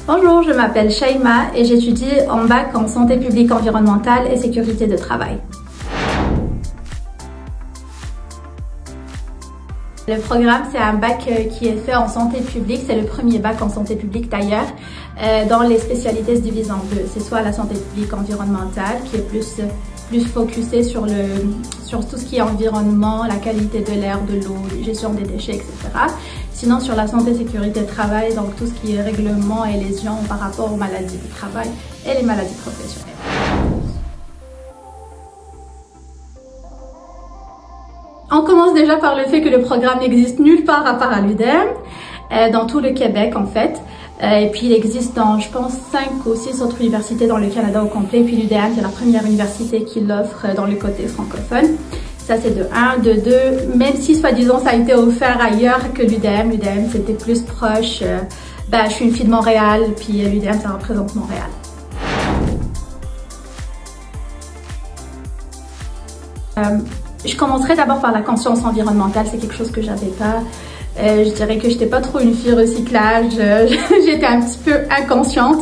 Bonjour, je m'appelle Shaima et j'étudie en bac en santé publique environnementale et sécurité de travail. Le programme, c'est un bac qui est fait en santé publique. C'est le premier bac en santé publique d'ailleurs. Dans les spécialités se divisent en deux. C'est soit la santé publique environnementale qui est plus focusée sur tout ce qui est environnement, la qualité de l'air, de l'eau, gestion des déchets, etc. Sinon sur la santé sécurité de travail, donc tout ce qui est règlement et lésions par rapport aux maladies du travail et les maladies professionnelles. On commence déjà par le fait que le programme n'existe nulle part à part à l'UDEM, dans tout le Québec en fait. Et puis il existe dans, je pense, 5 ou 6 autres universités dans le Canada au complet. Puis l'UDEM, c'est la première université qui l'offre dans le côté francophone. Ça c'est de 1, de 2, même si soi-disant ça a été offert ailleurs que l'UDEM. L'UDEM c'était plus proche. Je suis une fille de Montréal, puis l'UDEM ça représente Montréal. Je commencerai d'abord par la conscience environnementale, c'est quelque chose que j'avais pas. Je dirais que j'étais pas trop une fille recyclage, j'étais un petit peu inconsciente.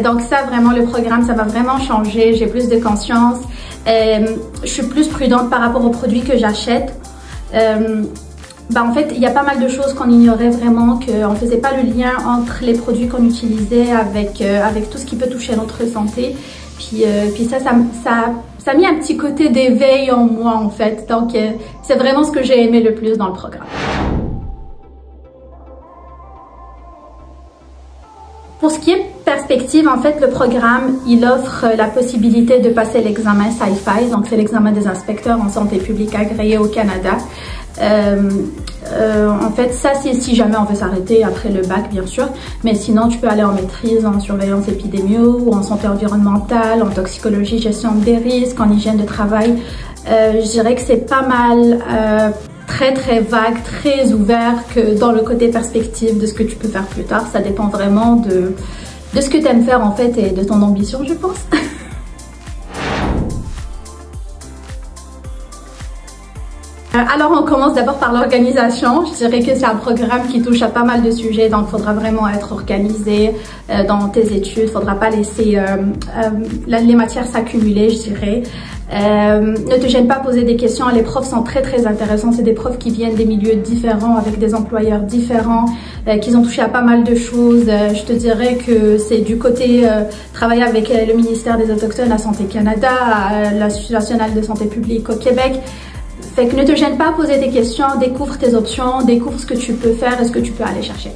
Donc ça vraiment, le programme, ça m'a vraiment changé, j'ai plus de conscience. Je suis plus prudente par rapport aux produits que j'achète. En fait, il y a pas mal de choses qu'on ignorait vraiment, qu'on ne faisait pas le lien entre les produits qu'on utilisait avec tout ce qui peut toucher notre santé. Puis ça a mis un petit côté d'éveil en moi en fait. Donc c'est vraiment ce que j'ai aimé le plus dans le programme. Pour ce qui est perspective, en fait, le programme, il offre la possibilité de passer l'examen SciFi, donc c'est l'examen des inspecteurs en santé publique agréés au Canada. En fait, ça c'est si jamais on veut s'arrêter après le bac, bien sûr, mais sinon tu peux aller en maîtrise en surveillance épidémio ou en santé environnementale, en toxicologie, gestion des risques, en hygiène de travail. Je dirais que c'est pas mal très vague, très ouvert que dans le côté perspective de ce que tu peux faire plus tard. Ça dépend vraiment de ce que tu aimes faire en fait et de ton ambition, je pense. Alors on commence d'abord par l'organisation. Je dirais que c'est un programme qui touche à pas mal de sujets, donc il faudra vraiment être organisé dans tes études. Il ne faudra pas laisser les matières s'accumuler, je dirais. Ne te gêne pas à poser des questions. Les profs sont très intéressants. C'est des profs qui viennent des milieux différents, avec des employeurs différents, qui ont touché à pas mal de choses. Je te dirais que c'est du côté travailler avec le ministère des Autochtones à Santé Canada, à l'Institut national de santé publique au Québec. Fait que ne te gêne pas à poser des questions, découvre tes options, découvre ce que tu peux faire et ce que tu peux aller chercher.